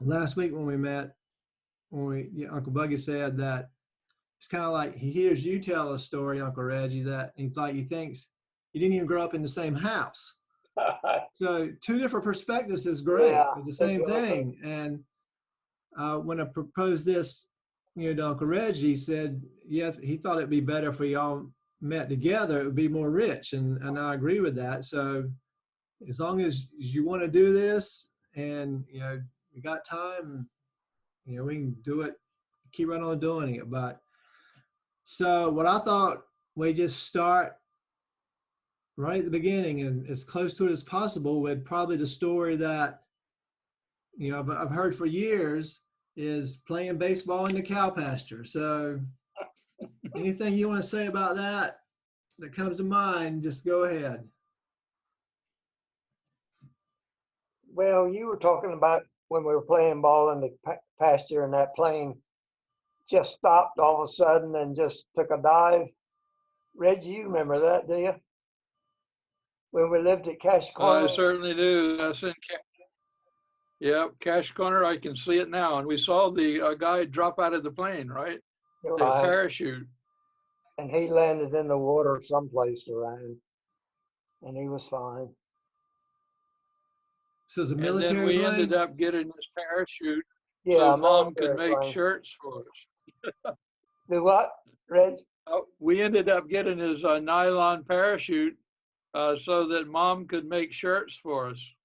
last week when we met, Uncle Buggie said that it's kind of like he hears you tell a story, Uncle Reggie, that he thinks you didn't even grow up in the same house. So two different perspectives is great. Yeah, It's the same thing. And when I proposed this, to Uncle Reggie, he said, yeah, he thought it'd be better if we all met together. It would be more rich. And I agree with that. So as long as you want to do this and, we got time, we can do it, keep right on doing it. But so what I thought, we just start right at the beginning and as close to it as possible with probably the story that, I've heard for years is playing baseball in the cow pasture. So anything you want to say about that comes to mind, just go ahead. Well, you were talking about when we were playing ball in the pasture and that plane just stopped all of a sudden and just took a dive. Reggie, you remember that, do you? When we lived at Cash Corner? I certainly do. That's in Cash Corner. I can see it now. And we saw the guy drop out of the plane, right? The parachute. And he landed in the water someplace around, and he was fine. So it's a military and then we plane? ended up getting this parachute so Mom could make shirts for us. Do what, Reg? We ended up getting his nylon parachute so that Mom could make shirts for us.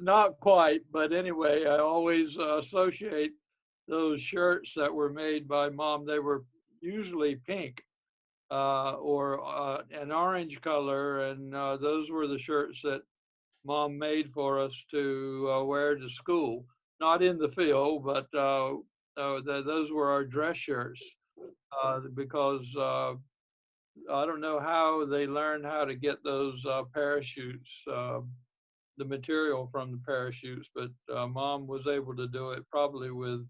Not quite, but anyway, I always associate those shirts that were made by Mom. They were usually pink or an orange color, and those were the shirts that Mom made for us to wear to school. Not in the field, but those were our dress shirts because I don't know how they learned how to get those parachutes, the material from the parachutes, but Mom was able to do it probably with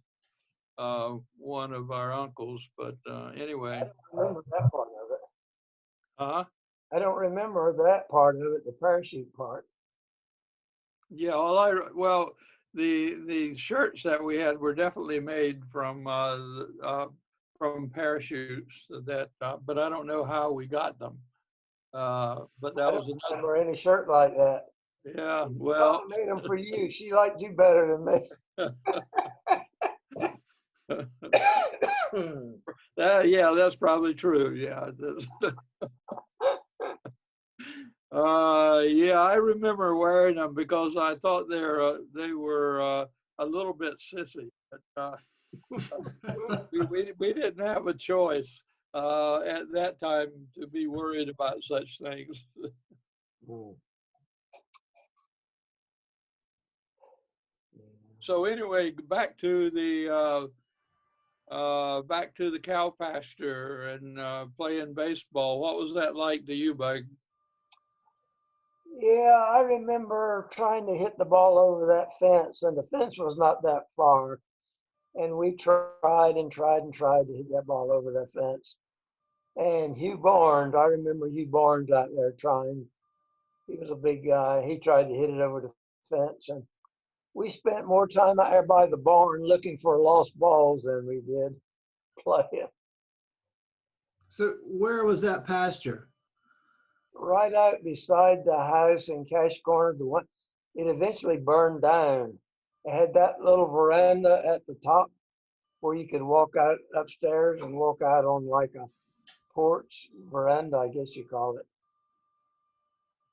one of our uncles. But anyway. I don't remember that part of it. Huh? I don't remember that part of it, the parachute part. Yeah, well, the shirts that we had were definitely made from parachutes that, but I don't know how we got them. But that was another. I don't remember any shirt like that. Yeah, well. Mom made them for you. She liked you better than me. Yeah, that's probably true. Yeah. Yeah, I remember wearing them because I thought they were a little bit sissy. But we didn't have a choice at that time to be worried about such things. So anyway, back to the cow pasture and playing baseball. What was that like to you, Bug? Yeah, I remember trying to hit the ball over that fence, and the fence was not that far. And we tried and tried and tried to hit that ball over that fence. And Hugh Barnes, I remember Hugh Barnes out there trying. He was a big guy. He tried to hit it over the fence. And we spent more time out there by the barn looking for lost balls than we did playing. So where was that pasture? Right out beside the house in Cash Corner. It eventually burned down. It had that little veranda at the top where you could walk out upstairs and walk out on like a porch veranda, I guess you call it.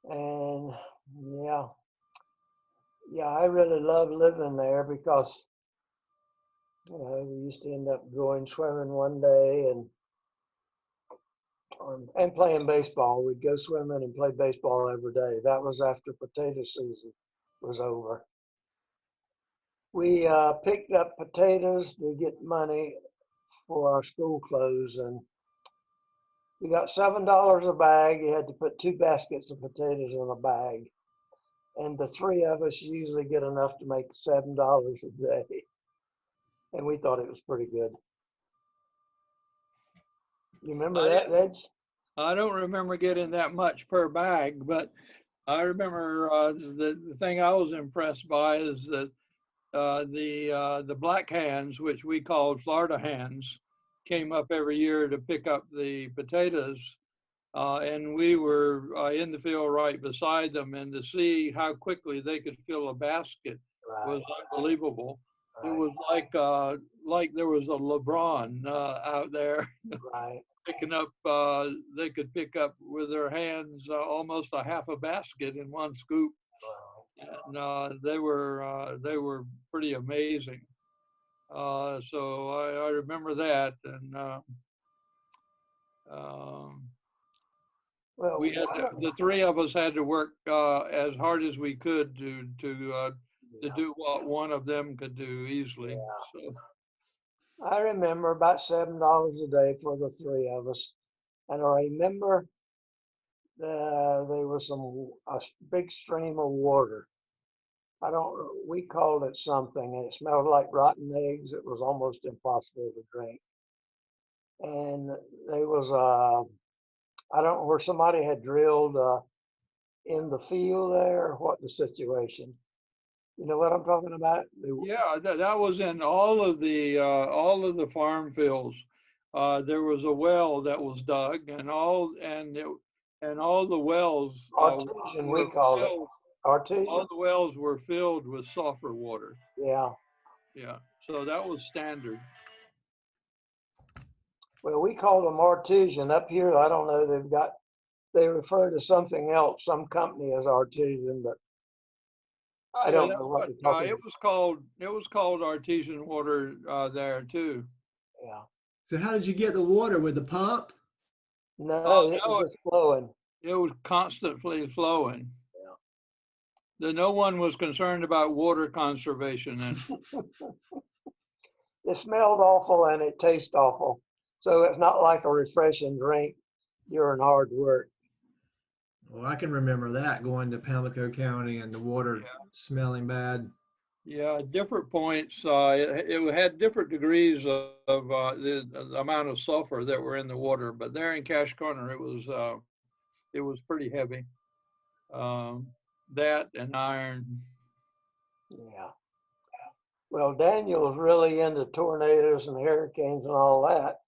And yeah, I really love living there because we used to end up going swimming one day and playing baseball. We'd go swimming and play baseball every day. That was after potato season was over. We picked up potatoes to get money for our school clothes, and we got $7 a bag. You had to put 2 baskets of potatoes in a bag, and the 3 of us usually get enough to make $7 a day, and we thought it was pretty good. You remember that, Reg? I don't remember getting that much per bag, but I remember the thing I was impressed by is that the black hands, which we called Florida hands, came up every year to pick up the potatoes, and we were in the field right beside them, and to see how quickly they could fill a basket was unbelievable. It Right. was like there was a LeBron out there Right. picking up. They could pick up with their hands almost a half a basket in one scoop, and they were pretty amazing. So I remember that, and um, Well, we had the three of us had to work as hard as we could to do what one of them could do easily. So I remember about $7 a day for the three of us, and I remember there was a big stream of water. I don't. We called it something, and it smelled like rotten eggs. It was almost impossible to drink. And there was I don't know where somebody had drilled in the field there. What the situation? You know what I'm talking about? yeah, that was in all of the farm fields. There was a well that was dug, and all the wells Artesian, we were called it. filled. Artesian. All the wells were filled with sulfur water. Yeah. Yeah, so that was standard. Well, we call them artesian up here. I don't know. They refer to something else, some company as artesian, but I Yeah, don't that's know what what they're talking it about. was called. It was called artesian water there too. Yeah. So how did you get the water with the pump? No, it was No, just flowing. it was constantly flowing. Yeah. No one was concerned about water conservation, and It smelled awful and it tastes awful. So it's not like a refreshing drink during hard work. Well, I can remember that going to Pamlico County and the water smelling bad. yeah, different points. It had different degrees of the amount of sulfur that were in the water, but there in Cache Corner, it was pretty heavy. Um, that and iron. Yeah. Well, Daniel's really into tornadoes and hurricanes and all that.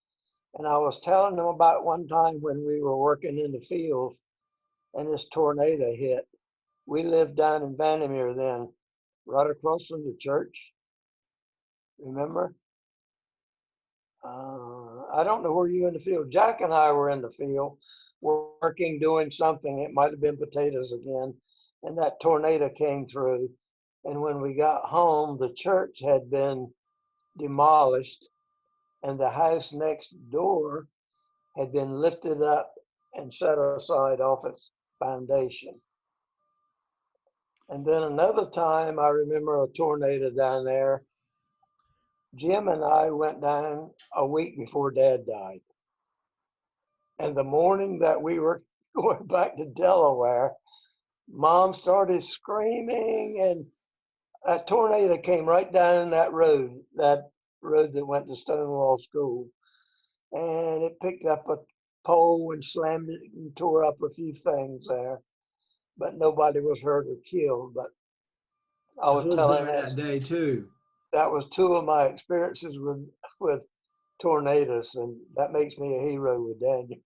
And I was telling him about one time when we were working in the field and this tornado hit. We lived down in Vandermeer then, right across from the church. Remember? I don't know where you in the field. Jack and I were in the field working, doing something. It might have been potatoes again. And that tornado came through. And when we got home, the church had been demolished and the house next door had been lifted up and set aside off its foundation. And then another time, I remember a tornado down there. Jim and I went down a week before Dad died. And the morning that we were going back to Delaware, Mom started screaming, and a tornado came right down that road that went to Stonewall School. And it picked up a pole and slammed it and tore up a few things there. But nobody was hurt or killed. But I I was was telling there that day too. that was two of my experiences with tornadoes, and that makes me a hero with Daniel.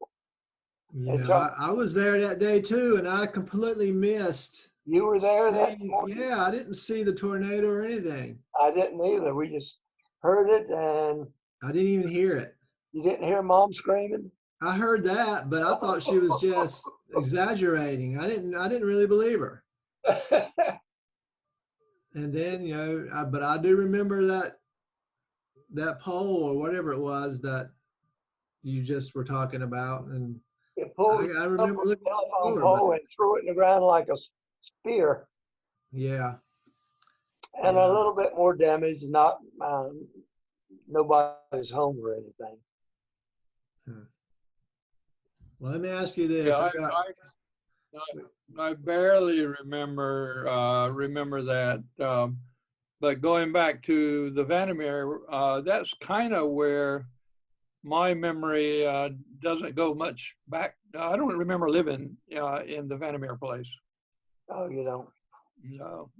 And Yeah, Chuck, I was there that day too, and I completely missed you were there that seeing. morning? Yeah, I didn't see the tornado or anything. I didn't either. We just heard it, and I didn't even hear it. you didn't hear Mom screaming. I heard that, but I thought she was just exaggerating. I didn't really believe her. And then, but I do remember that pole or whatever it was that you just were talking about, and It pulled I up remember a looking telephone over, but pole and threw it in the ground like a spear, yeah, and a yeah. little bit more damage. Not nobody's home or anything. Hmm. Well, let me ask you this. Yeah, I got I barely remember that. But going back to the Vandermeer, that's kind of where my memory doesn't go much back. I don't remember living in the Vandermeer place. Oh, you don't. No.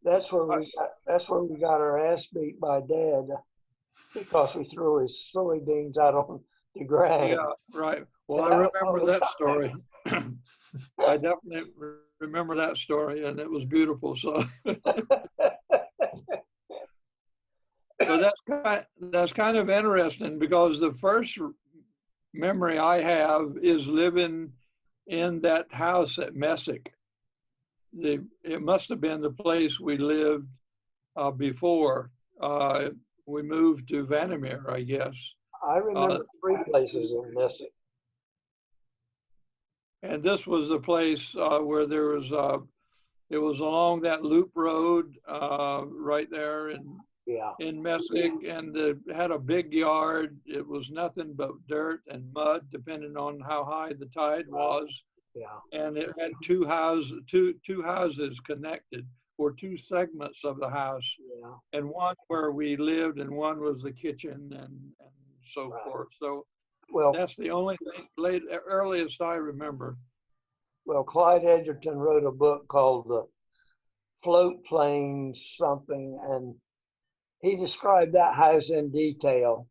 That's where we got our ass beat by Dad because we threw his soybeans out on the ground. Yeah, right. Well, I Yeah, remember that story. I definitely remember that story, and it was beautiful. So, so that's kind of interesting because the first memory I have is living in that house at Messick. It must have been the place we lived before we moved to Vandermeer, I guess. I remember 3 places in this. And this was the place where it was along that loop road right there Yeah, in Messick, and it had a big yard. It was nothing but dirt and mud, depending on how high the tide was. yeah, And it had two houses connected, or 2 segments of the house, yeah. and one where we lived, and one was the kitchen, and so Right. forth. So Well, that's the only thing earliest I remember. well, Clyde Edgerton wrote a book called The Float Plane something, and he described that house in detail.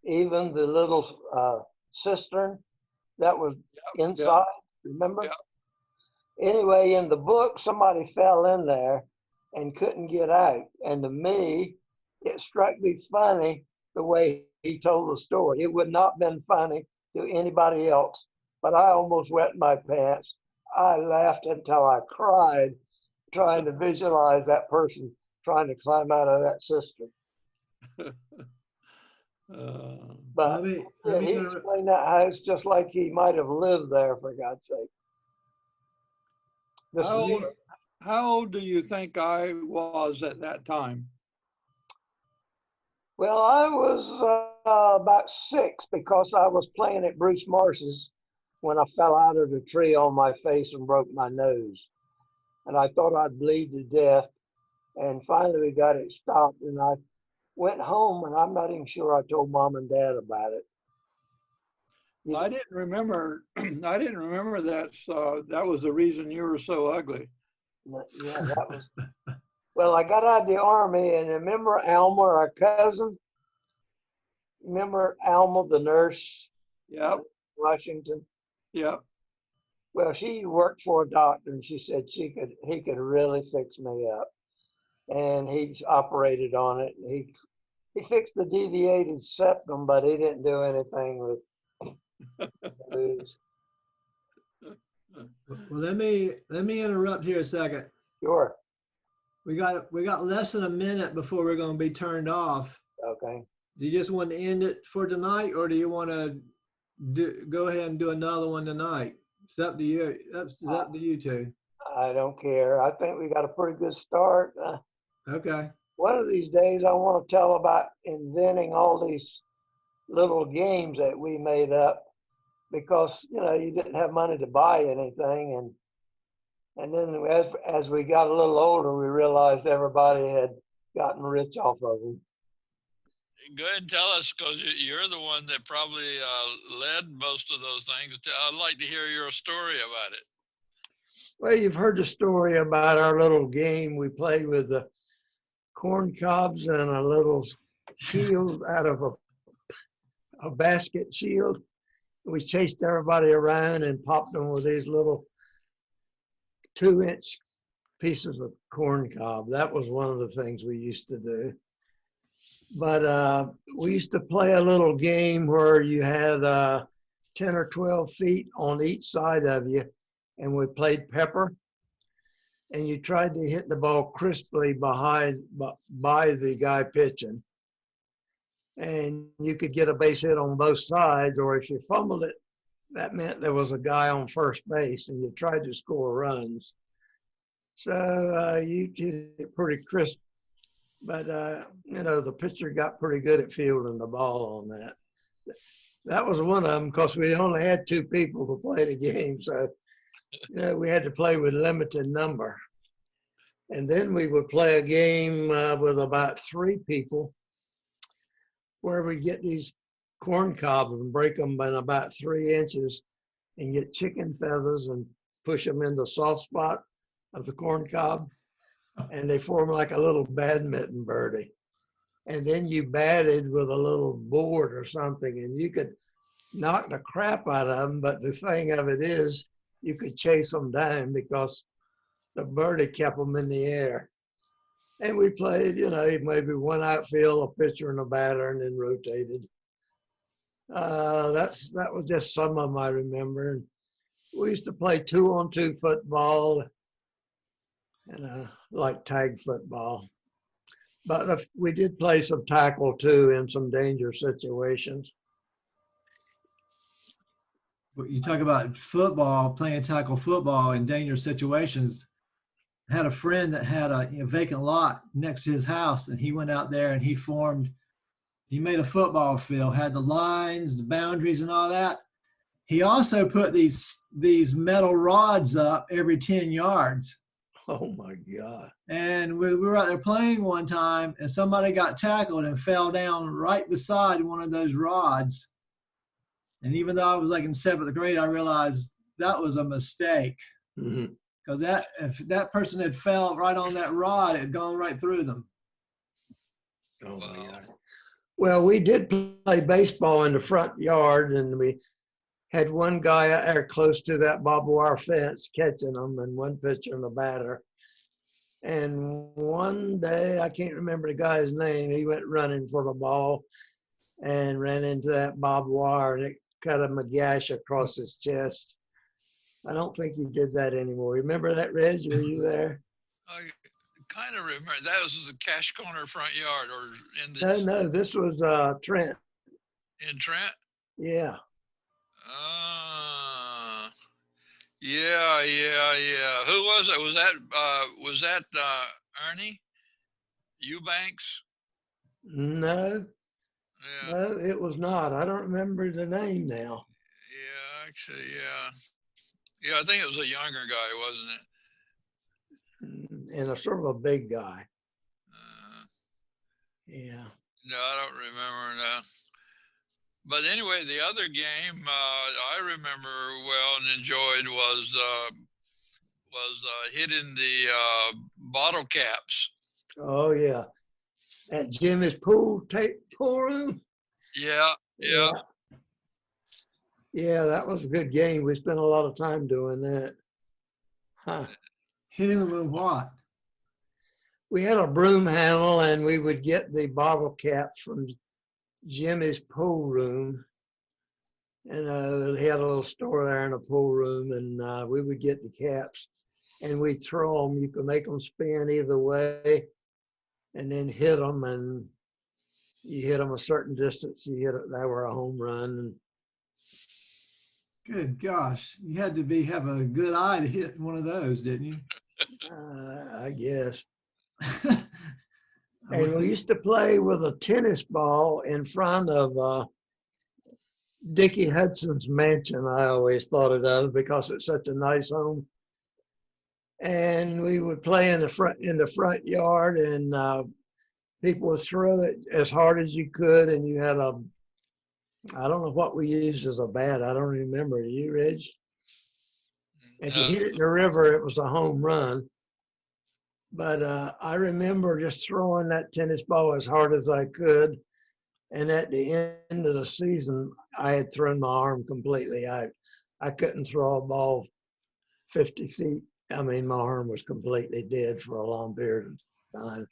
Even the little cistern that was inside, remember? Yeah. Anyway, in the book, somebody fell in there and couldn't get out. And to me, it struck me funny the way he told the story. It would not have been funny to anybody else, but I almost wet my pants. I laughed until I cried, trying to visualize that person trying to climb out of that cistern. But Let yeah, me he explained that house just like he might have lived there, for God's sake. This How old do you think I was at that time? Well, I was about 6 because I was playing at Bruce Marsh's when I fell out of the tree on my face and broke my nose. And I thought I'd bleed to death. And finally we got it stopped, and I went home, and I'm not even sure I told Mom and Dad about it. I didn't remember. I didn't remember that. That was the reason you were so ugly. Yeah, that was. Well, I got out of the Army, and remember Alma, our cousin? Remember Alma, the nurse? Yep. Washington. Yep. Well, she worked for a doctor, and she said he could really fix me up, and he operated on it. He fixed the deviated septum, but he didn't do anything with Well, let me interrupt here a second. Sure. We got less than a minute before we're going to be turned off. Okay. Do you just want to end it for tonight, or do you want to go ahead and do another one tonight? It's up to you. It's up to you two. I don't care. I think we got a pretty good start. Okay. One of these days, I want to tell about inventing all these little games that we made up because you didn't have money to buy anything, and then as we got a little older, we realized everybody had gotten rich off of them. Go ahead and tell us, because you're the one that probably led most of those things. I'd like to hear your story about it. Well, you've heard the story about our little game. We played with the corn cobs and a little shield out of a basket shield. We chased everybody around and popped them with these little 2-inch pieces of corn cob. That was one of the things we used to do. But we used to play a little game where you had 10 or 12 feet on each side of you, and we played pepper. And you tried to hit the ball crisply by the guy pitching. And you could get a base hit on both sides, or if you fumbled it, that meant there was a guy on first base, and you tried to score runs. So you did it pretty crisp. But, the pitcher got pretty good at fielding the ball on that. That was one of them because we only had 2 people to play the game. So, we had to play with a limited number. And then we would play a game with about 3 people where we get these corn cobs and break them in about 3 inches and get chicken feathers and push them into soft spot of the corn cob, and they form like a little badminton birdie. And then you batted with a little board or something, and you could knock the crap out of them. But the thing of it is, you could chase them down because the birdie kept them in the air. And we played, you know, maybe one outfield, a pitcher and a batter, and then rotated. That was just some of them I remember. And we used to play 2-on-2 football and like tag football. But we did play some tackle too in some dangerous situations. You talk about football, playing tackle football in dangerous situations. I had a friend that had a vacant lot next to his house, and he went out there and he made a football field, had the lines, the boundaries, and all that. He also put these metal rods up every 10 yards. Oh my God. And we were out there playing one time, and somebody got tackled and fell down right beside one of those rods. And even though I was like in 7th grade, I realized that was a mistake. Mm-hmm. Because if that person had fell right on that rod, it had gone right through them. Oh my God. Well, we did play baseball in the front yard, and we had one guy out there close to that barbed wire fence catching them, and one pitcher and a batter. And one day, I can't remember the guy's name, he went running for the ball and ran into that barbed wire, and it cut him a gash across his chest. I don't think he did that anymore. Remember that, Reg? Were you there? I kind of remember that was the Cash Corner front yard, or in the No, this was Trent. in Trent. Yeah. Yeah. Who was it? Was that Ernie Eubanks? No, Yeah. no, it was not. I don't remember the name now. Yeah, actually, yeah. Yeah, I think it was a younger guy, wasn't it? And a sort of a big guy. Yeah. No, I don't remember now. But anyway, the other game I remember well and enjoyed was hitting the bottle caps. Oh yeah. At Jimmy's pool room. Yeah. Yeah, that was a good game. We spent a lot of time doing that. Huh. Hitting them with what? We had a broom handle, and we would get the bottle caps from Jimmy's pool room. And he had a little store there in the pool room, and we would get the caps, and we'd throw them. You could make them spin either way, and then hit them, and you hit them a certain distance, you hit it, they were a home run. Good gosh, you had to have a good eye to hit one of those, didn't you? I guess. And we used to play with a tennis ball in front of Dickie Hudson's mansion. I always thought it of because it's such a nice home. And we would play in the front yard, and people would throw it as hard as you could, and you had I don't know what we used as a bat. I don't remember. Do you, Reg? If you hit it in the river, it was a home run. But I remember just throwing that tennis ball as hard as I could. And at the end of the season, I had thrown my arm completely out. I couldn't throw a ball 50 feet. I mean, my arm was completely dead for a long period of time.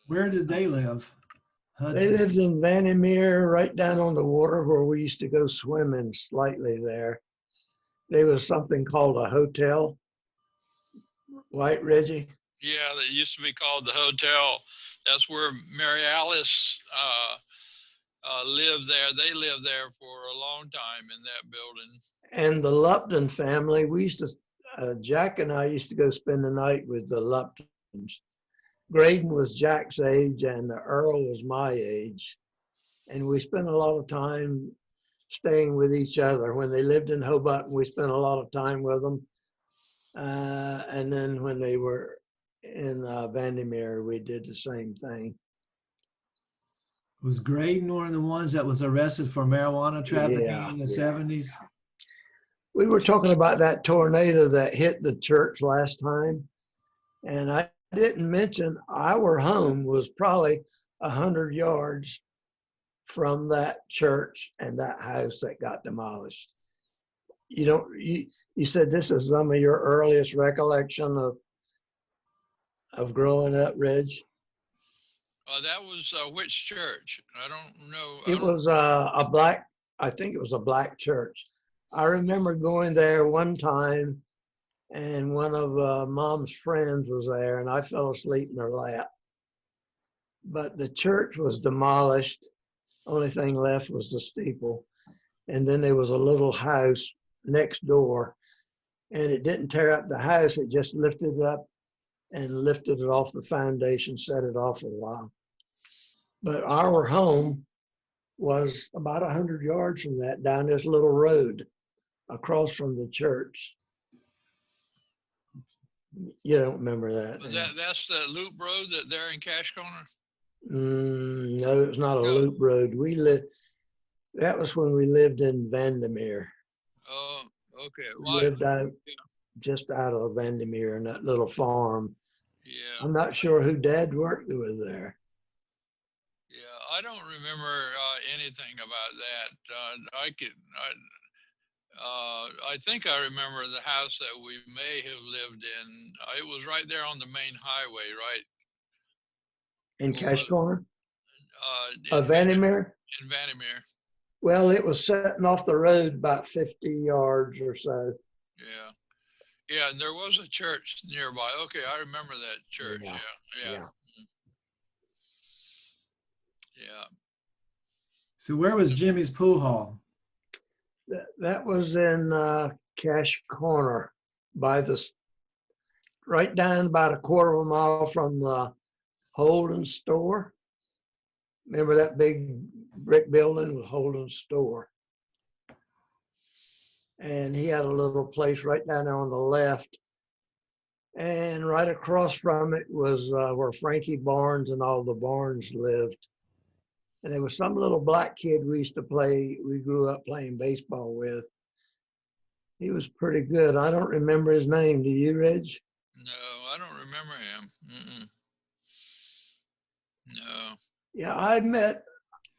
Where did they live? Hudson. They lived in Vandermeer, right down on the water where we used to go swimming slightly there. There was something called a hotel. Right, Reggie? Yeah, that used to be called the hotel. That's where Mary Alice lived there. They lived there for a long time in that building. And the Lupton family, we used to, Jack and I used to go spend the night with the Luptons. Graydon was Jack's age, and Earl was my age. And we spent a lot of time staying with each other. When they lived in Hobart, we spent a lot of time with them. And then when they were in Vandermeer, we did the same thing. Was Graydon one of the ones that was arrested for marijuana trafficking in the 70s? we were talking about that tornado that hit the church last time. And I didn't mention our home was probably 100 yards from that church and that house that got demolished. You said this is some of your earliest recollection of growing up, Reg? That was which church? I don't know. It was I think it was a black church. I remember going there one time, and one of Mom's friends was there, and I fell asleep in her lap. But the church was demolished. Only thing left was the steeple. And then there was a little house next door, and it didn't tear up the house. It just lifted it up and lifted it off the foundation, set it off a while. But our home was about 100 yards from that, down this little road across from the church. You don't remember that? That's the loop road that there in Cash Corner? No, it's not a No. loop road. That was when we lived in Vandermeer. Oh, okay. We Well, lived out just out of Vandermeer in that little farm. yeah. I'm not sure who Dad worked with there. Yeah, I don't remember anything about that. I think I remember the house that we may have lived in. It was right there on the main highway, right? In Cash Corner? In Vandermeer? In Vandermeer. Well, it was setting off the road about 50 yards or so. Yeah. Yeah, and there was a church nearby. Okay, I remember that church. Yeah. Yeah. Yeah. So where was Jimmy's pool hall? That was in Cash Corner right down about a quarter of a mile from the Holden's store. Remember that big brick building with Holden's store? And he had a little place right down there on the left. And right across from it was where Frankie Barnes and all the Barnes lived. And there was some little black kid we grew up playing baseball with. He was pretty good. I don't remember his name. Do you, Reg? No, I don't remember him. Mm-mm. No. Yeah,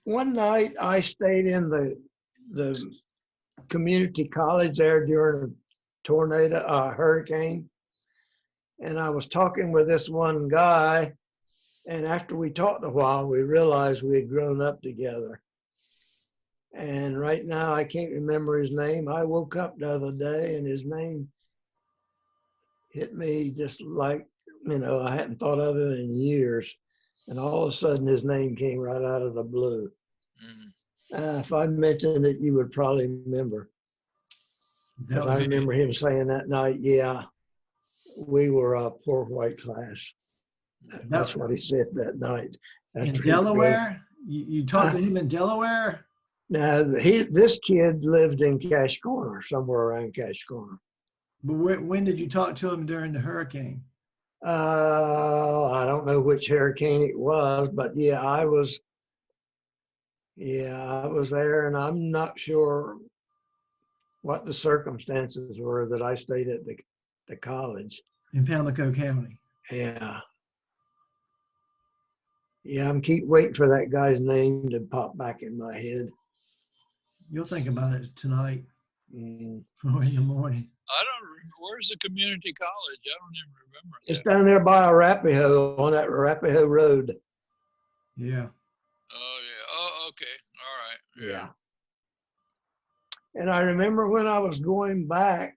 one night I stayed in the community college there during a hurricane. And I was talking with this one guy. And after we talked a while, we realized we had grown up together. And right now, I can't remember his name. I woke up the other day and his name hit me just like, I hadn't thought of it in years. And all of a sudden, his name came right out of the blue. Mm. If I mentioned it, you would probably remember. Because I remember him saying that night, yeah, we were a poor white class. That's what he said that night. In Delaware? You talked to him in Delaware? Now, this kid lived in Cash Corner, somewhere around Cash Corner. But when did you talk to him during the hurricane? I don't know which hurricane it was, but yeah, I was there, and I'm not sure what the circumstances were that I stayed at the college. In Pamlico County? Yeah. Yeah, I'm keep waiting for that guy's name to pop back in my head. You'll think about it tonight or in the morning. I don't remember. Where's the community college? I don't even remember that. It's down there by Arapahoe, on that Arapahoe Road. Yeah. Oh, yeah. Oh, okay. All right. Yeah. And I remember when I was going back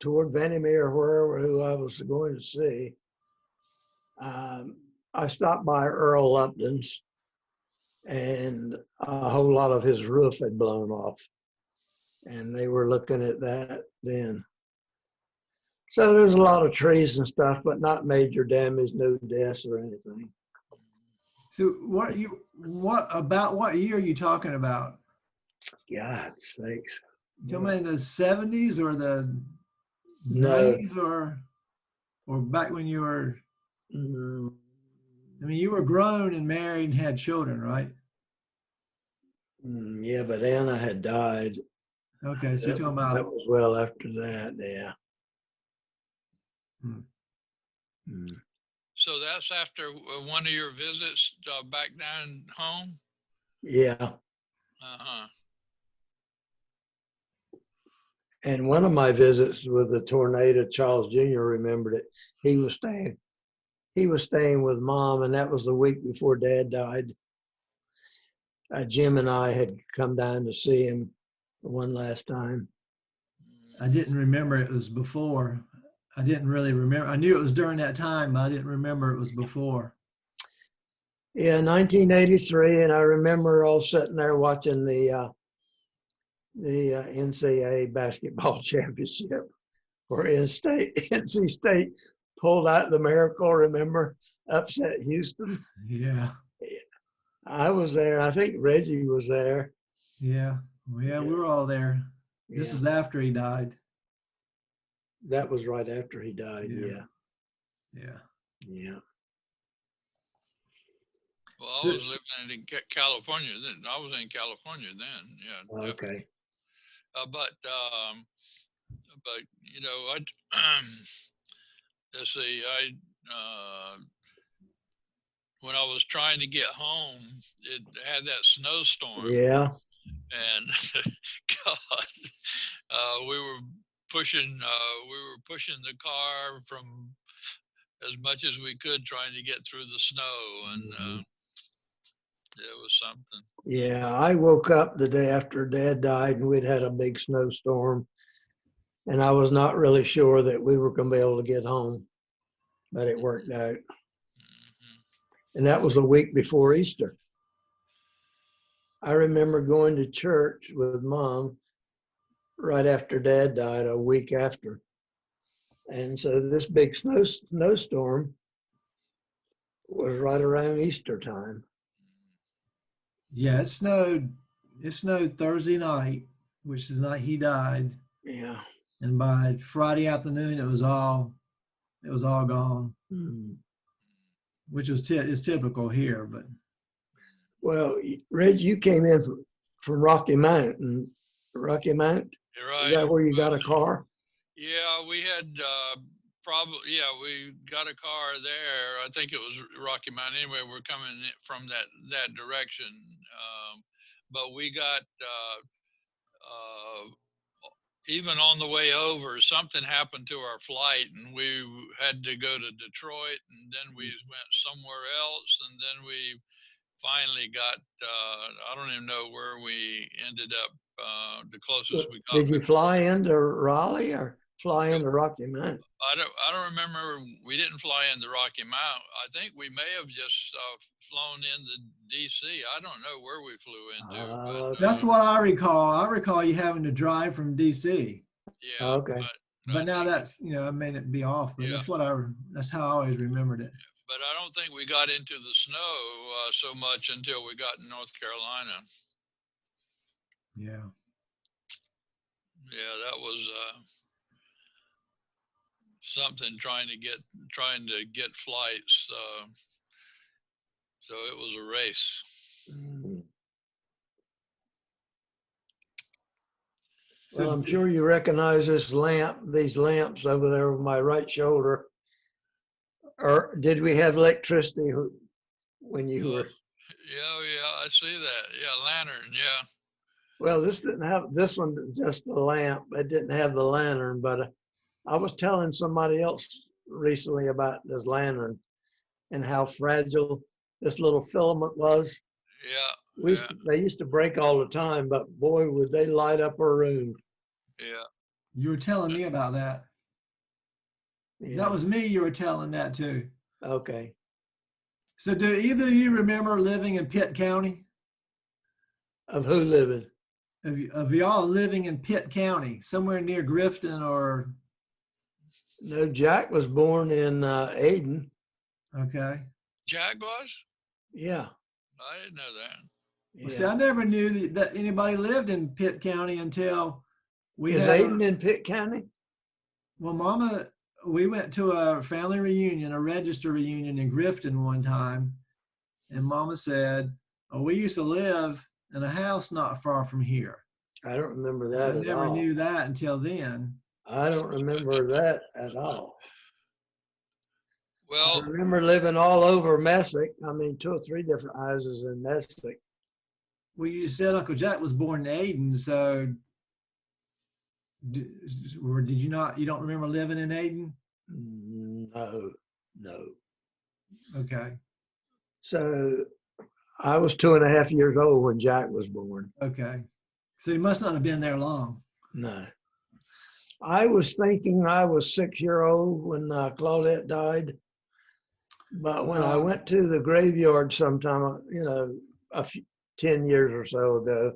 toward Vandermeer, who I was going to see, I stopped by Earl Upton's, and a whole lot of his roof had blown off. And they were looking at that then. So there's a lot of trees and stuff, but not major damage, no deaths or anything. So what year are you talking about? God's sakes. Tell me in the 70s or the No. 90s or back when you were, Mm, I mean, you were grown and married and had children, right? yeah, but Anna had died. Okay, so you're talking That about. was well after that, yeah. Hmm. Mm. So that's after one of your visits back down home? Yeah. Uh-huh. And one of my visits with the tornado, Charles Jr. remembered it. He was staying with Mom, and that was the week before Dad died. Jim and I had come down to see him one last time. I didn't remember it was before. I didn't really remember. I knew it was during that time, but I didn't remember it was before. Yeah, 1983, and I remember all sitting there watching the NCAA basketball championship, where NC State pulled out the miracle. Remember, upset Houston. Yeah. I was there. I think Reggie was there. Yeah. Well, yeah, we were all there. This Yeah, was after he died. that was right after he died. Yeah. Yeah, Yeah. yeah. Well, I So- was living in California then. I was in California then. Yeah. Definitely. Okay. But you know, let's see, when I was trying to get home, it had that snowstorm, Yeah. and God, we were pushing the car from as much as we could, trying to get through the snow, and it was something. Yeah, I woke up the day after Dad died, and we'd had a big snowstorm, and I was not really sure that we were going to be able to get home, but it worked out. Mhm. And that was a week before Easter. I remember going to church with Mom right after Dad died, a week after. And so this big snowstorm was right around Easter time. Yeah, it snowed. It snowed Thursday night, which is the night he died. Yeah. And by Friday afternoon, it was all gone, Hmm. which is typical here. But Well, Reg, you came in from Rocky Mount. You're Is right. that where you got a car? Yeah, we had we got a car there. I think it was Rocky Mountain. Anyway, we're coming from that direction, but we got even on the way over, something happened to our flight, and we had to go to Detroit, and then we went somewhere else, and then we finally got. I don't even know where we ended up. The closest we got Did you fly into Raleigh or fly into Rocky Mount? I don't remember. We didn't fly into Rocky Mount. I think we may have just flown into DC. I don't know where we flew into. But, that's what I recall. I recall you having to drive from DC. yeah. Okay. But now that's, I may not be off, but Yeah. that's how I always remembered it. But I don't think we got into the snow so much until we got in North Carolina. Yeah. Yeah, that was something trying to get flights. So it was a race. Mhm. So Well, I'm sure you recognize these lamps over there over my right shoulder. Or did we have electricity when you were? Yeah, I see that. Yeah, lantern. Yeah. Well, this one, just the lamp. It didn't have the lantern, but I was telling somebody else recently about this lantern and how fragile this little filament was. Yeah. They used to break all the time, but boy, would they light up a room. Yeah. you were telling me about that. Yeah. That was me you were telling that to. Okay. So do either of you remember living in Pitt County? Of who living? Of y'all living in Pitt County, somewhere near Grifton or? No, Jack was born in Aden. Okay. Jack was? Yeah. I didn't know that. Yeah. Well, see, I never knew that anybody lived in Pitt County until we Is had. Aden in Pitt County? Well, Mama, we went to a family reunion, a register reunion in Grifton one time, and Mama said, "Oh, we used to live in a house not far from here." I don't remember I that at never all. knew that until then. I don't remember that at all. I Well, remember living all over Messick. I mean, 2 or 3 different houses in Messick. Well, you said Uncle Jack was born in Aden, so or did you not? You don't remember living in Aden? No, no. Okay, So I was 2.5 years old when Jack was born. okay. So you must not have been there long. No. I was thinking I was 6-year-old when Claudette died. But when I went to the graveyard sometime, you know, 10 years or so ago,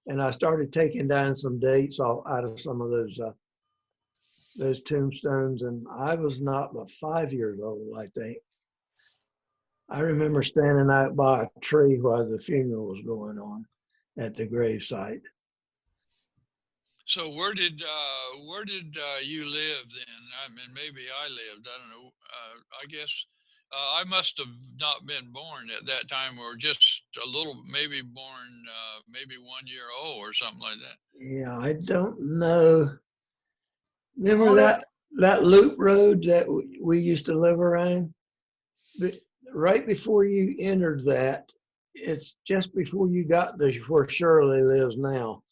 and I started taking down some dates out of some of those tombstones, and I was not but 5 years old, I think. I remember standing out by a tree while the funeral was going on at the gravesite. so where did you live then? I mean, maybe I lived. I don't know. I guess I must have not been born at that time, or just a little, maybe born, maybe 1 year old or something like that. Yeah, I don't know. Remember Claudette, that loop road that we used to live around? But right before you entered that, it's just before you got to where Shirley lives now.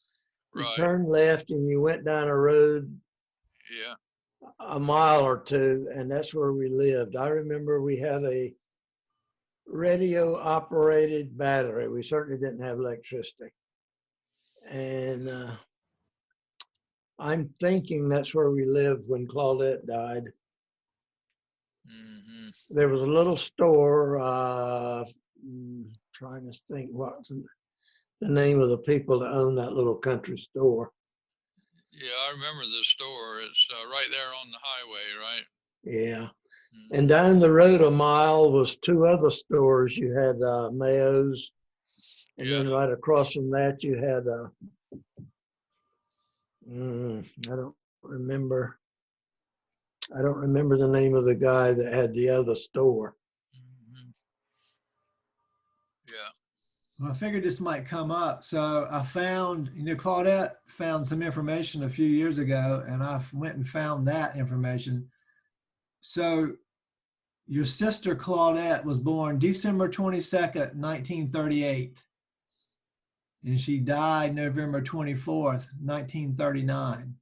You Right. turned left and you went down a road Yeah. a mile or two, and that's where we lived. I remember we had a radio operated battery. We certainly didn't have electricity. And I'm thinking that's where we lived when Claudette died. Hmm. There was a little store, trying to think what's the name of the people that own that little country store. Yeah, I remember the store. It's right there on the highway, right? Yeah. Mhm. And down the road a mile was 2 other stores. You had Mayo's, and Yeah. then right across from that you had, I don't remember. I don't remember the name of the guy that had the other store. Hmm. Yeah. well, I figured this might come up. So I found, Claudette found some information a few years ago, and I went and found that information. So your sister Claudette was born December 22nd, 1938. And she died November 24th, 1939.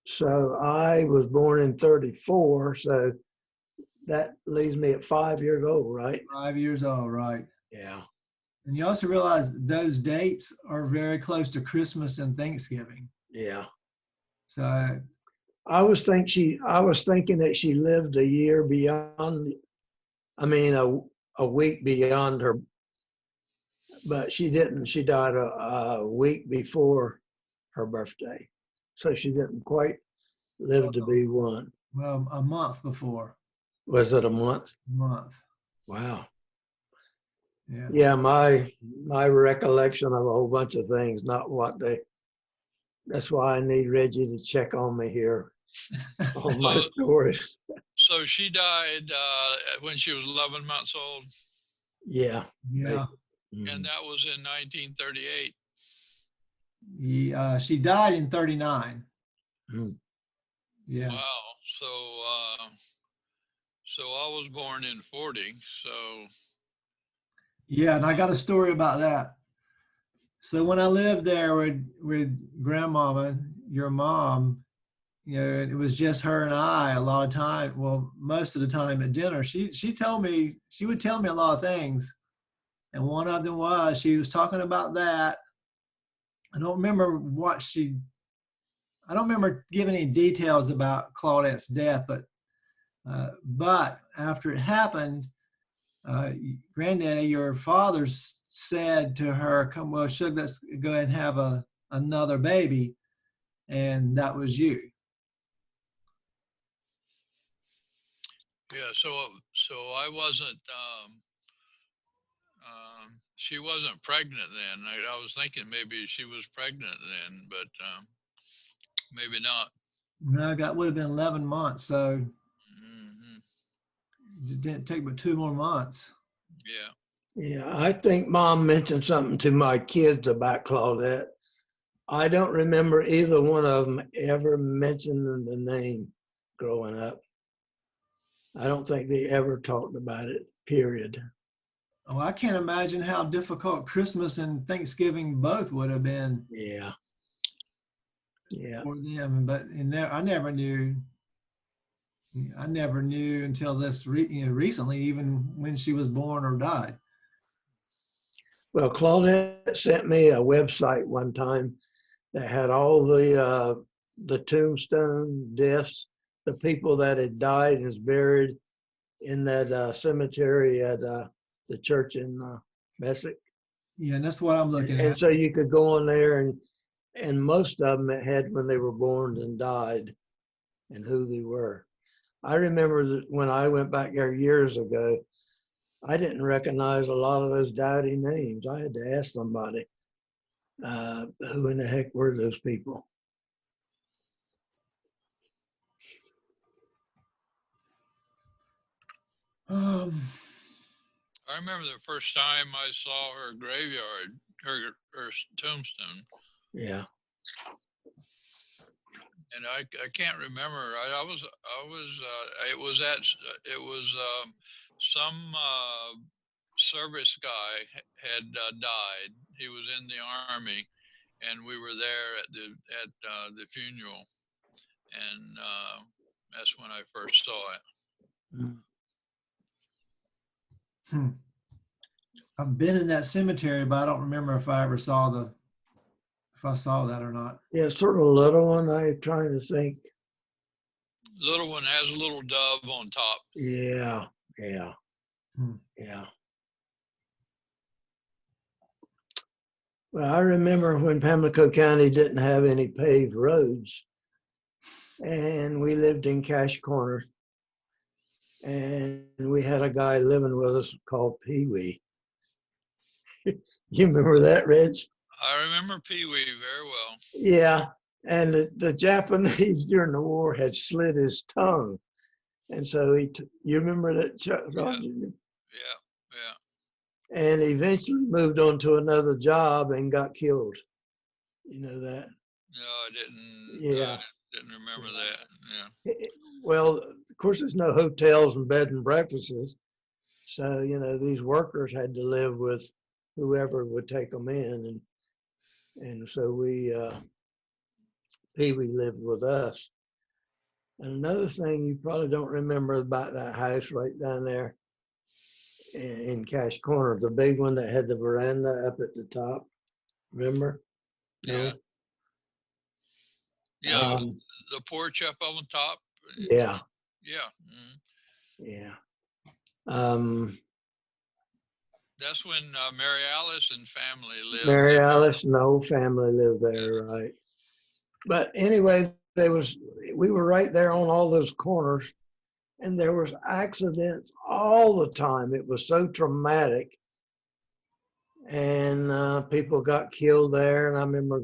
So I was born in 34, so that leaves me at 5 years old, right? 5 years old, right? Yeah. And you also realize those dates are very close to Christmas and Thanksgiving. Yeah. So I was thinking that she lived a year beyond, I mean, a week beyond her, but she didn't. She died a week before her birthday. So she didn't quite live to be 1. well, a month before. Was it a month? Month. Wow. Yeah. Yeah, my recollection of a whole bunch of things, not what they, that's why I need Reggie to check on me here on my stories. So she died when she was 11 months old, Yeah. Yeah. and that was in 1938. She died in 39. Mhm. Yeah. Wow. So I was born in 40. So Yeah, and I got a story about that. So when I lived there with grandmama, your mom, it was just her and I a lot of time. Well, most of the time at dinner, she would tell me a lot of things, and one of them was she was talking about that. I don't remember I don't remember giving any details about Claudette's death, but after it happened, Granddaddy, your father said to her, "Come, well, Shug, let's go ahead and have another baby," and that was you. yeah. So I wasn't. She wasn't pregnant then. I was thinking maybe she was pregnant then, but maybe not. No, that would have been 11 months, so Hmm. it didn't take but 2 more months. Yeah. Yeah, I think Mom mentioned something to my kids about Claudette. I don't remember either one of them ever mentioning the name growing up. I don't think they ever talked about it, period. Oh, I can't imagine how difficult Christmas and Thanksgiving both would have been Yeah. Yeah. for them. But I never knew. I never knew until recently, even when she was born or died. Well, Claudette sent me a website one time that had all the tombstone deaths, the people that had died and is buried in that cemetery at the church in Messick. Yeah, and that's what I'm looking And at. so you could go on there and most of them it had when they were born and died and who they were. I remember that when I went back there years ago, I didn't recognize a lot of those dowdy names. I had to ask somebody, who in the heck were those people? I remember the first time I saw her graveyard, her tombstone, Yeah. and I can't remember. It was some service guy had died. He was in the army, and we were there at the funeral, and that's when I first saw it. Hmm. I've been in that cemetery, but I don't remember if I saw that or not. Yeah, sort of a little one. I'm trying to think. Little one has a little dove on top. Yeah, yeah, Hmm. yeah. Well, I remember when Pamlico County didn't have any paved roads, and we lived in Cash Corner, and we had a guy living with us called Pee Wee. You remember that, Reg? I remember Pee Wee very well. Yeah, and the Japanese during the war had slit his tongue, and so you remember that, Charles? Yeah, yeah. And eventually moved on to another job and got killed. You know that? No, I didn't. Yeah. Didn't remember that. Yeah. Well, of course, there's no hotels and bed and breakfasts, so these workers had to live with whoever would take them in, and so Pee Wee lived with us. And another thing you probably don't remember about that house right down there in Cash Corner, the big one that had the veranda up at the top. Remember? Yeah. No? Yeah, the porch up on top. Yeah. Yeah. Yeah. That's when Mary Alice and family lived. Mary Alice and the whole family lived there, right? But anyway, we were right there on all those corners, and there was accidents all the time. It was so traumatic, and people got killed there. And I remember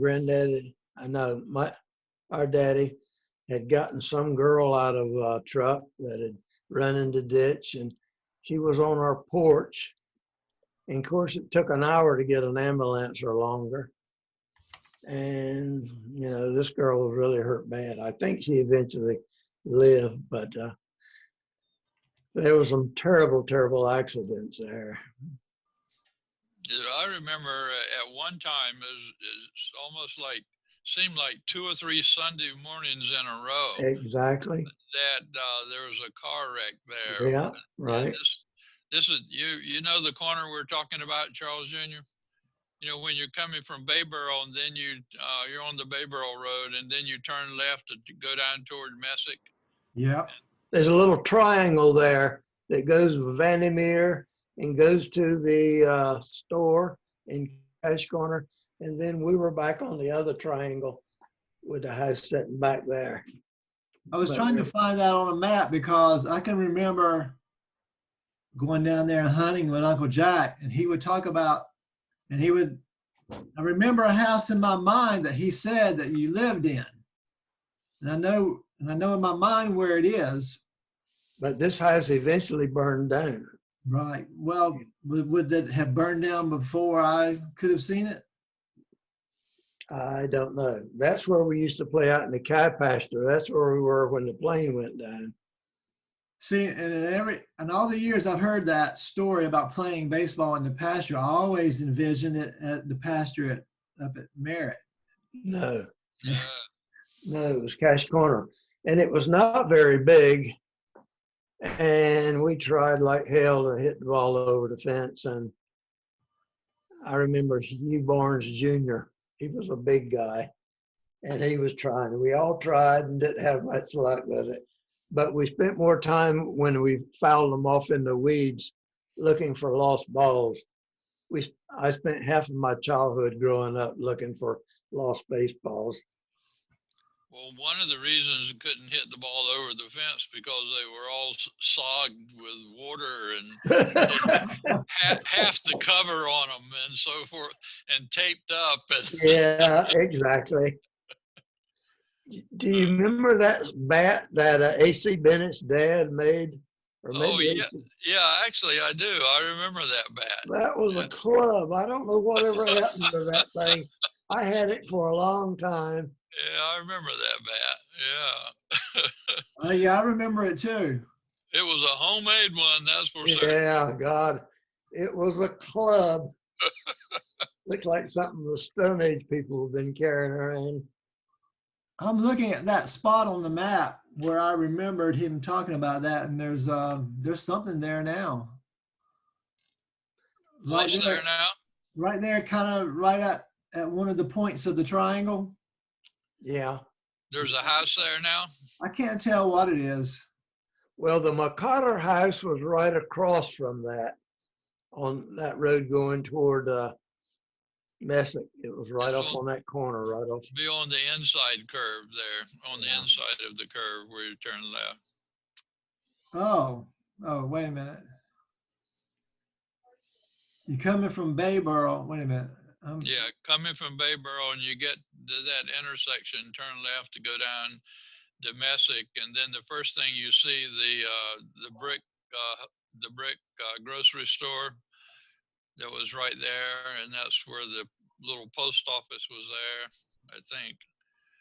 our daddy had gotten some girl out of a truck that had run into ditch, and she was on our porch. And of course, it took an hour to get an ambulance or longer. And, this girl was really hurt bad. I think she eventually lived, but there was some terrible, terrible accidents there. I remember at one time, it's almost seemed like 2 or 3 Sunday mornings in a row. Exactly. That there was a car wreck there. Yeah, right. This is you know the corner we're talking about, Charles Jr. When you're coming from Bayboro, and then you're on the Bayboro Road, and then you turn left to go down toward Messick. Yeah. There's a little triangle there that goes with Vandermeer and goes to the store in Cash Corner, and then we were back on the other triangle with the house sitting back there. I was trying to find that on a map because I can remember going down there and hunting with Uncle Jack, and he would talk about, I remember a house in my mind that he said that you lived in. And I know in my mind where it is. But this house eventually burned down. Right. Well, would that have burned down before I could have seen it? I don't know. That's where we used to play out in the cow pasture. That's where we were when the plane went down. See, and in all the years I've heard that story about playing baseball in the pasture, I always envisioned it at the pasture up at Merritt. No, Yeah. no, it was Cash Corner. And it was not very big. And we tried like hell to hit the ball over the fence. And I remember Hugh Barnes Jr., he was a big guy, and he was trying. We all tried and didn't have much luck with it. But we spent more time when we fouled them off in the weeds looking for lost balls. I spent half of my childhood growing up looking for lost baseballs. Well, one of the reasons I couldn't hit the ball over the fence because they were all sogged with water and half the cover on them and so forth, and taped up. And Yeah, exactly. Do you remember that bat that A.C. Bennett's dad made? Or oh maybe yeah, yeah. Actually, I do. I remember that bat. that was a club. I don't know whatever happened to that thing. I had it for a long time. Yeah, I remember that bat. Yeah. Yeah, I remember it too. It was a homemade one, that's for certain. Yeah, God, it was a club. Looked like something the Stone Age people have been carrying around. I'm looking at that spot on the map where I remembered him talking about that, and there's something there now. What's there now? Right there, kind of right at one of the points of the triangle. Yeah. There's a house there now? I can't tell what it is. Well, the McCotter house was right across from that on that road going toward Messick. It was right off on that corner, right off. Be on the inside curve there, on the inside of the curve where you turn left. Oh, wait a minute. You coming from Bayboro? Wait a minute. Yeah, coming from Bayboro, and you get to that intersection, turn left to go down to Messick, and then the first thing you see the brick grocery store that was right there, and that's where the little post office was there, I think.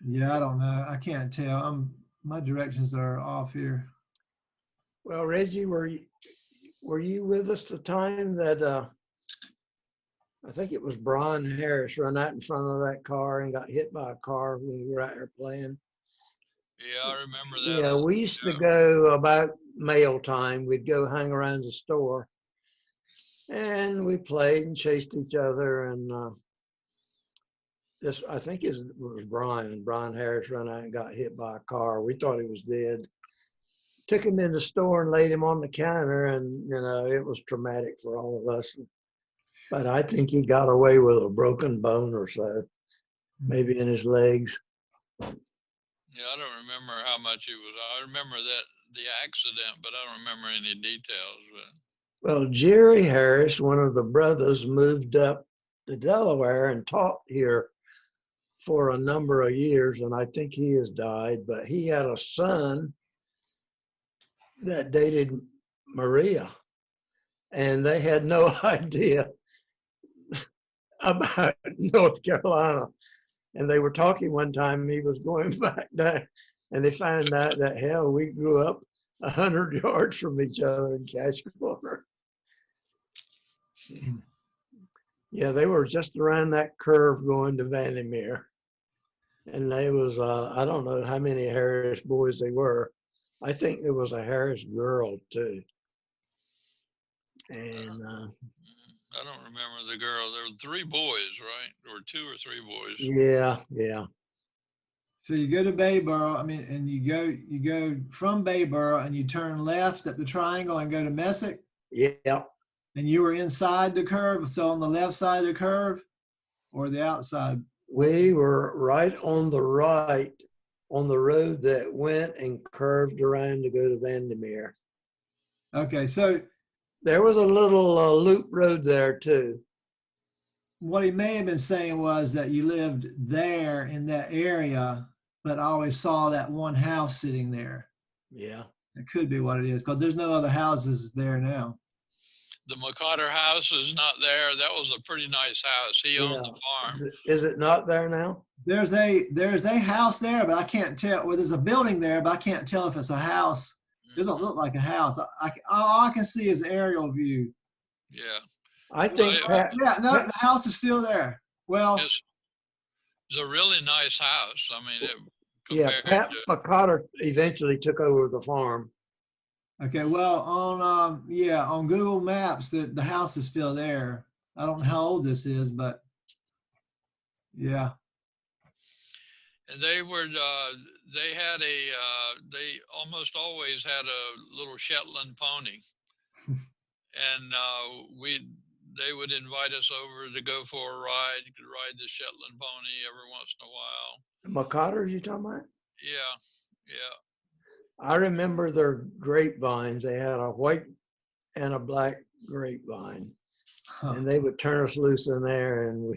Yeah, I don't know. I can't tell. My directions are off here. Well, Reggie, were you with us the time that I think it was Brian Harris run out in front of that car and got hit by a car when we were out there playing? Yeah, I remember that. Yeah, we used to go about mail time. We'd go hang around the store, and we played and chased each other. And I think it was Brian Harris run out and got hit by a car. We thought he was dead. Took him in the store and laid him on the counter, and it was traumatic for all of us. But I think he got away with a broken bone or so, maybe in his legs. Yeah, I don't remember how much it was. I remember the accident, but I don't remember any details. Well, Jerry Harris, one of the brothers, moved up to Delaware and taught here for a number of years, and I think he has died. But he had a son that dated Maria, and they had no idea about North Carolina. And they were talking one time, he was going back down, and they found out that, hell, we grew up 100 yards from each other in Cash Corner. Yeah, they were just around that curve going to Vandermeer. And they was, I don't know how many Harris boys they were. I think there was a Harris girl too. And I don't remember the girl. There were 3 boys, right? Or 2 or 3 boys. Yeah. So you go to Bayboro, and you go from Bayboro and you turn left at the triangle and go to Messick. Yeah. And you were inside the curve, so on the left side of the curve or the outside? We were right on the right on the road that went and curved around to go to Vandermeer. Okay, so there was a little loop road there too. What he may have been saying was that you lived there in that area, but I always saw that one house sitting there. Yeah. It could be what it is, because there's no other houses there now. The McCotter house is not there. That was a pretty nice house. He owned the farm. Is it not there now? There's a house there, but I can't tell. Well, there's a building there, but I can't tell if it's a house. It doesn't look like a house. All I can see is aerial view. Yeah. I think Pat, Yeah, no, the house is still there. Well, It's a really nice house. I mean, yeah, Pat McCotter eventually took over the farm. okay. Well, on Google Maps, the house is still there. I don't know how old this is, but yeah. And they almost always had a little Shetland pony. And they would invite us over to go for a ride. You could ride the Shetland pony every once in a while. McCotter, you talking about? Yeah, yeah. I remember their grapevines. They had a white and a black grapevine. Huh. And they would turn us loose in there, and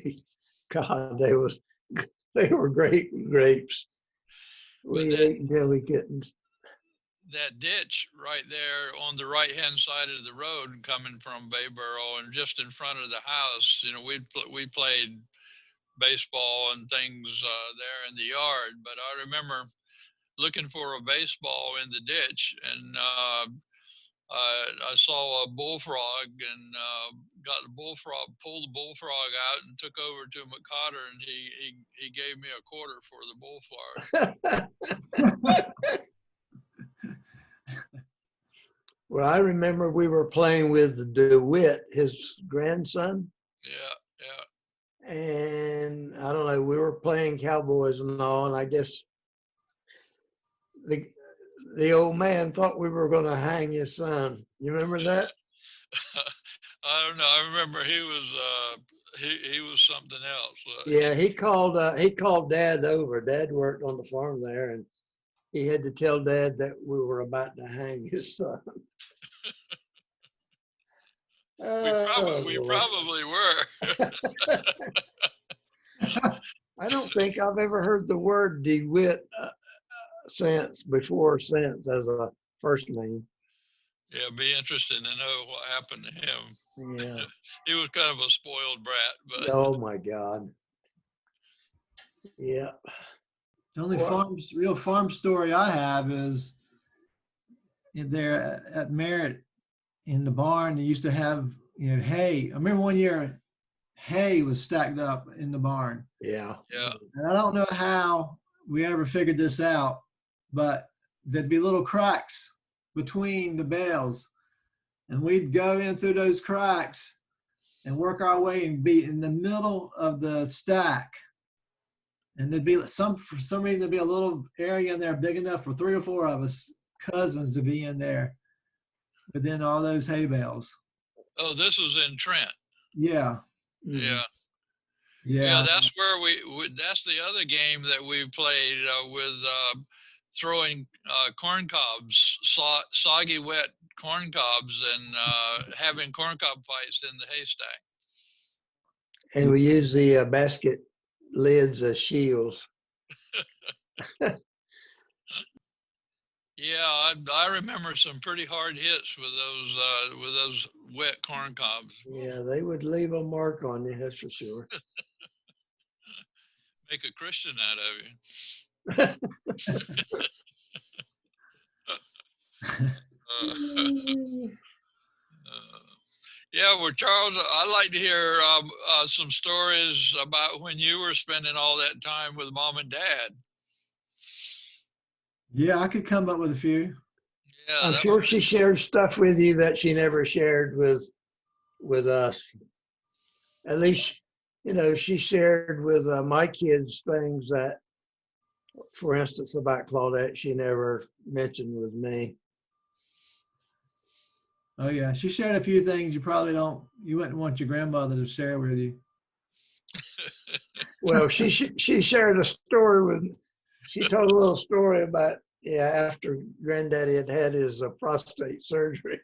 they were great grapes. We ate until we couldn't. That ditch right there on the right-hand side of the road coming from Bayboro, and just in front of the house, we played baseball and things there in the yard. But I remember looking for a baseball in the ditch, and I saw a bullfrog, and pulled the bullfrog out and took over to McCotter, and he gave me a quarter for the bullfrog. Well, I remember we were playing with DeWitt, his grandson. Yeah, yeah. And I don't know, we were playing cowboys and all, and I guess the old man thought we were going to hang his son. You remember that? I don't know. I remember he was something else. Yeah, he called Dad over. Dad worked on the farm there, and he had to tell Dad that we were about to hang his son. We probably were. I don't think I've ever heard the word DeWitt since as a first name. Yeah, it'd be interesting to know what happened to him. Yeah. He was kind of a spoiled brat, but Oh my God. Yeah. The only real farm story I have is there at Merritt in the barn. They used to have hay. I remember one year hay was stacked up in the barn. Yeah. yeah. And I don't know how we ever figured this out, but there'd be little cracks between the bales, and we'd go in through those cracks and work our way and be in the middle of the stack. And there'd be for some reason, there'd be a little area in there big enough for 3 or 4 of us cousins to be in there within all those hay bales. Oh, this was in Trent. Yeah. Yeah. Yeah. That's where that's the other game that we played with throwing corn cobs, soggy, wet corn cobs, and having corn cob fights in the haystack. And we use the basket lids as shields. Yeah, I remember some pretty hard hits with those wet corn cobs. Yeah, they would leave a mark on you, that's for sure. Make a Christian out of you. Yeah, well, Charles, I'd like to hear some stories about when you were spending all that time with Mom and Dad. Yeah, I could come up with a few. Yeah, I'm sure she shared stuff with you that she never shared with us. At least, she shared with my kids things that, for instance, about Claudette, she never mentioned with me. Oh yeah, she shared a few things you wouldn't want your grandmother to share with you. Well, she shared a story she told a little story about, after Granddaddy had his prostate surgery.